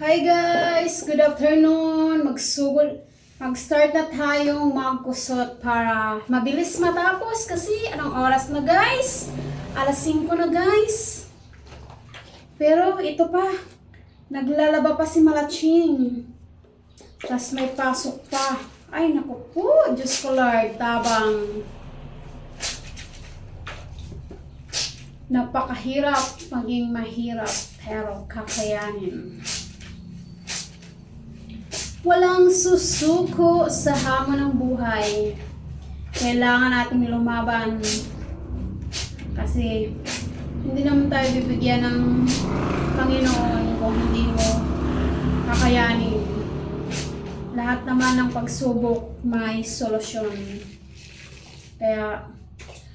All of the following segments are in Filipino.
Hi guys! Good afternoon! Mag-start na tayong magkusot para mabilis matapos kasi anong oras na guys? Alas 5 na guys. Pero ito pa, naglalaba pa si Malaching. Tapos may pasok pa. Ay naku po, Diyos ko Lord, tabang. Napakahirap maging mahirap pero kakayanin. Walang susuko sa hamon ng buhay. Kailangan nating lumaban. Kasi hindi naman tayo bibigyan ng Panginoon kung hindi mo kakayanin. Lahat naman ng pagsubok may solusyon. Kaya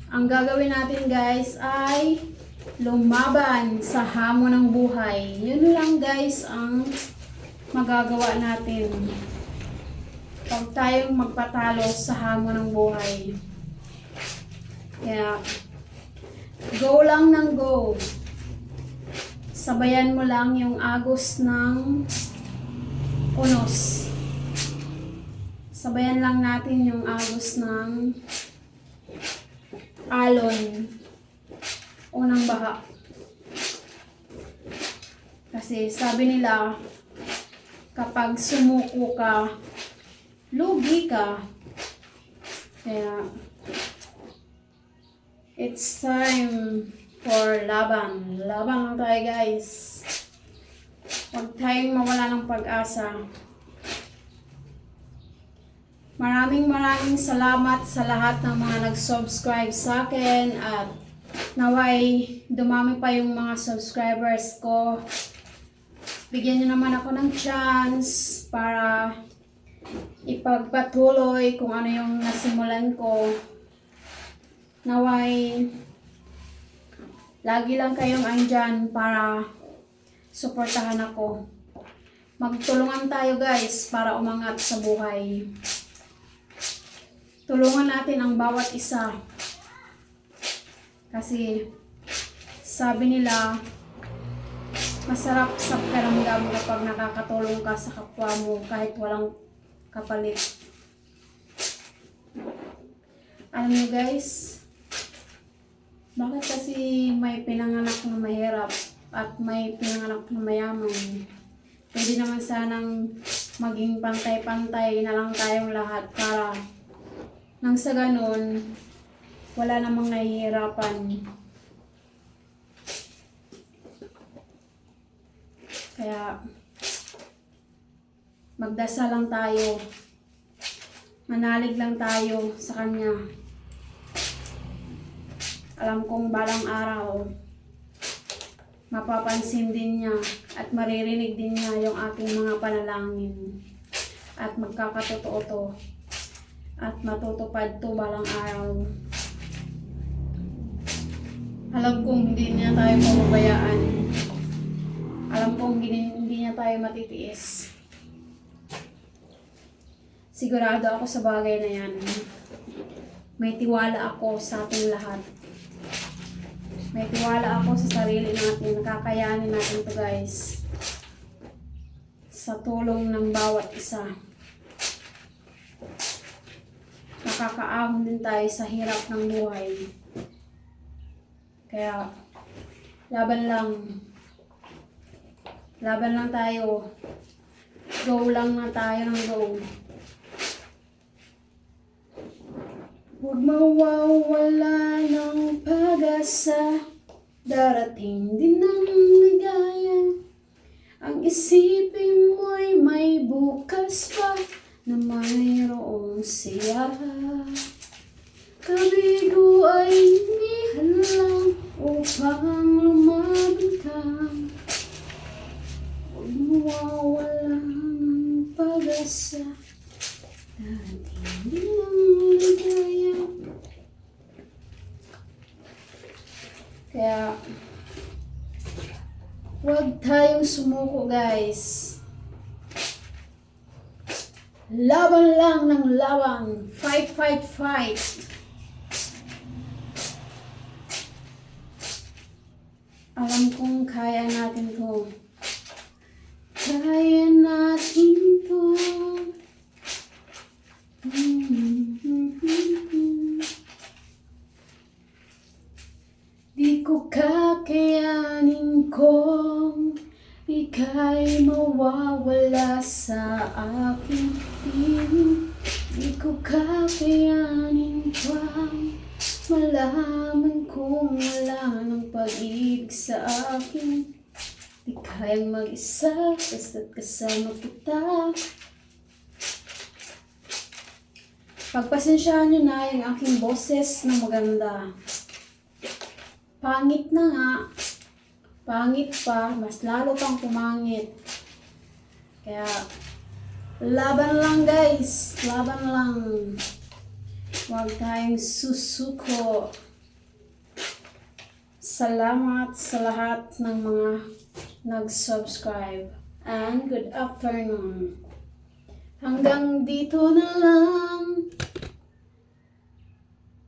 ang gagawin natin guys ay lumaban sa hamon ng buhay. Yun lang guys ang magagawa natin pag tayong magpatalo sa hamon ng buhay. Kaya go lang ng go. Sabayan mo lang yung agos ng unos. Sabayan lang natin yung agos ng alon. Unang baha. Kasi sabi nila, kapag sumuko ka, lugi ka. Kaya, it's time for laban. Laban lang tayo guys. Huwag tayong mawala ng pag-asa. Maraming salamat sa lahat ng mga nag-subscribe sa akin at naway dumami pa yung mga subscribers ko. Bigyan niyo naman ako ng chance para ipagpatuloy kung ano yung nasimulan ko. Naway, lagi lang kayong andyan para suportahan ako. Magtulungan tayo guys para umangat sa buhay. Tulungan natin ang bawat isa. Kasi sabi nila, masarap sa pakiramdam kapag nakakatulong ka sa kapwa mo kahit walang kapalit. Alam niyo guys, bakit kasi may pinanganak na mahirap at may pinanganak na mayaman? Pwede naman sanang maging pantay-pantay na lang tayong lahat para nang sa ganun, wala namang nahihirapan. Kaya, magdasal lang tayo. Manalig lang tayo sa Kanya. Alam kong balang araw, mapapansin din niya at maririnig din niya yung aking mga panalangin. At magkakatotoo to. At matutupad to balang araw. Alam kong hindi niya tayo pababayaan. Alam kong hindi niya tayo matitiis. Sigurado ako sa bagay na yan. May tiwala ako sa ating lahat. May tiwala ako sa sarili natin. Nakakayanin natin to guys. Sa tulong ng bawat isa. Nakakaahon din tayo sa hirap ng buhay. Kaya, laban lang. Laban lang tayo. Go lang na tayo ng go. Huwag mawawala ng pag-asa. Darating din ang ligaya. Ang isipin mo'y may bukas pa na mayroong siya. Kabigo ay nihalang upang lumaban ka. Huwag mawawala ng pag-asa. Darating din ang ligaya. Kaya, huwag tayong sumuko guys. Laban lang ng laban. Fight, fight, fight. Alam kong kaya natin to. ka'y mawawala sa aking piling. Di ko kakayanin pang malaman kung wala ng pag-ibig sa akin. Di kayang mag-isa basta't kasama kita. Pagpasensyahan nyo na yung aking boses na maganda. Pangit na nga. Pangit pa, mas lalo pang pumangit. Kaya, laban lang guys. Laban lang. Huwag tayong susuko. Salamat sa lahat ng mga nag-subscribe. And good afternoon. Hanggang dito na lang.